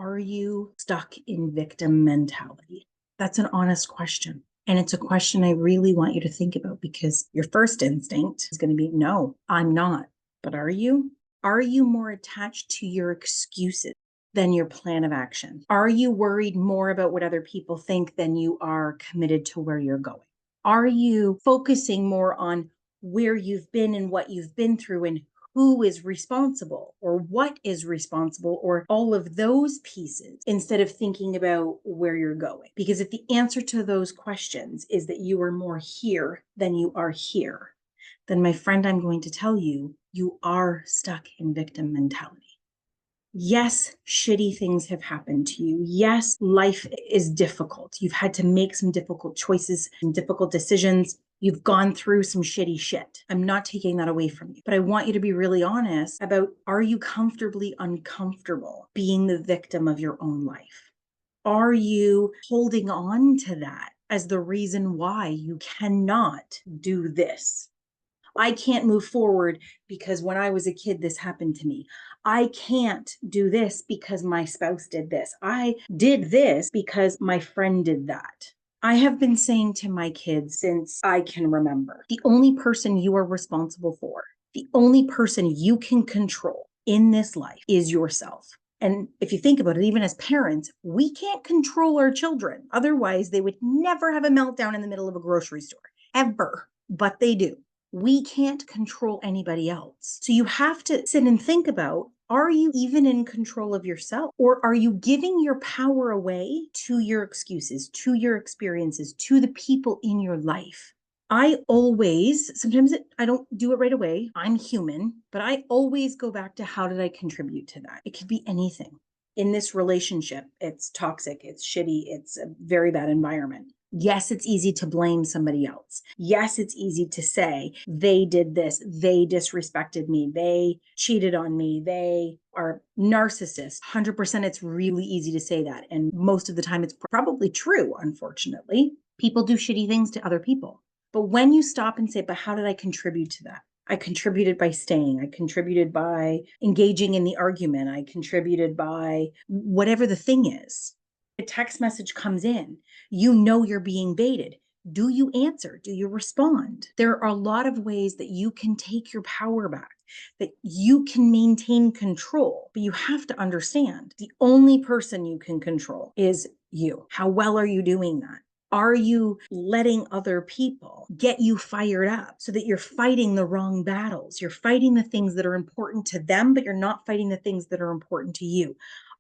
Are you stuck in victim mentality? That's an honest question. And it's a question I really want you to think about because your first instinct is going to be, no, I'm not. But are you? Are you more attached to your excuses than your plan of action? Are you worried more about what other people think than you are committed to where you're going? Are you focusing more on where you've been and what you've been through and who is responsible or what is responsible or all of those pieces instead of thinking about where you're going? Because if the answer to those questions is that you are more here than you are here, then my friend, I'm going to tell you, you are stuck in victim mentality. Yes, shitty things have happened to you. Yes, life is difficult. You've had to make some difficult choices and difficult decisions. You've gone through some shitty shit. I'm not taking that away from you, but I want you to be really honest about, are you comfortably uncomfortable being the victim of your own life? Are you holding on to that as the reason why you cannot do this? I can't move forward because when I was a kid, this happened to me. I can't do this because my spouse did this. I did this because my friend did that. I have been saying to my kids since I can remember, the only person you are responsible for, the only person you can control in this life is yourself. And if you think about it, even as parents, we can't control our children. Otherwise, they would never have a meltdown in the middle of a grocery store, ever. But they do. We can't control anybody else. So you have to sit and think about, are you even in control of yourself? Or are you giving your power away to your excuses, to your experiences, to the people in your life? I don't do it right away. I'm human, but I always go back to, how did I contribute to that? It could be anything. In this relationship, it's toxic, it's shitty, it's a very bad environment. Yes, it's easy to blame somebody else. Yes, it's easy to say, they did this, they disrespected me, they cheated on me, they are narcissists. 100% it's really easy to say that. And most of the time it's probably true, unfortunately. People do shitty things to other people. But when you stop and say, but how did I contribute to that? I contributed by staying. I contributed by engaging in the argument. I contributed by whatever the thing is. A text message comes in, you know you're being baited. Do you answer? Do you respond? There are a lot of ways that you can take your power back, that you can maintain control, but you have to understand the only person you can control is you. How well are you doing that? Are you letting other people get you fired up so that you're fighting the wrong battles? You're fighting the things that are important to them, but you're not fighting the things that are important to you.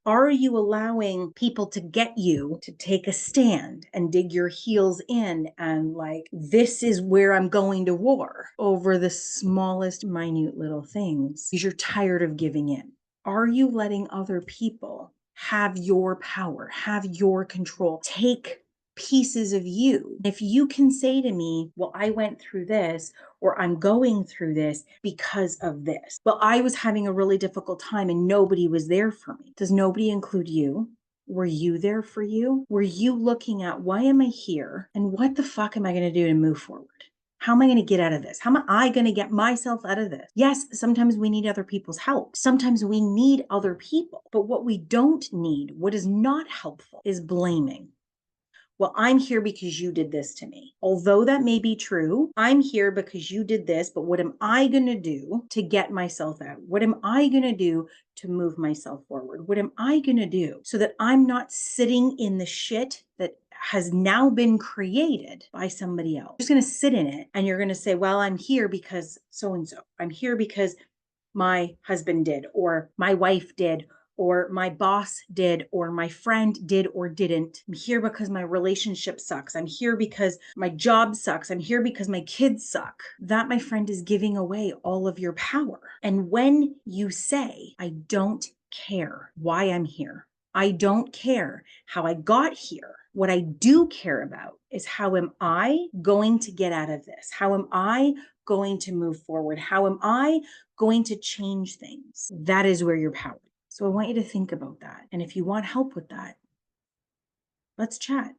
Are you allowing people to get you to take a stand and dig your heels in and like, this is where I'm going to war over the smallest, minute little things because you're tired of giving in? Are you letting other people have your power, have your control, take pieces of you? If you can say to me, well, I went through this, or I'm going through this because of this. Well, I was having a really difficult time and nobody was there for me. Does nobody include you? Were you there for you? Were you looking at, why am I here? And what the fuck am I going to do to move forward? How am I going to get out of this? How am I going to get myself out of this? Yes, sometimes we need other people's help. Sometimes we need other people. But what we don't need, what is not helpful, is blaming. Well, I'm here because you did this to me. Although that may be true, I'm here because you did this, but what am I going to do to get myself out? What am I going to do to move myself forward? What am I going to do so that I'm not sitting in the shit that has now been created by somebody else? You're just going to sit in it and you're going to say, well, I'm here because so-and-so. I'm here because my husband did, or my wife did, or my boss did, or my friend did or didn't. I'm here because my relationship sucks. I'm here because my job sucks. I'm here because my kids suck. That, my friend, is giving away all of your power. And when you say, I don't care why I'm here, I don't care how I got here, what I do care about is, how am I going to get out of this? How am I going to move forward? How am I going to change things? That is where your power is. So I want you to think about that. And if you want help with that, let's chat.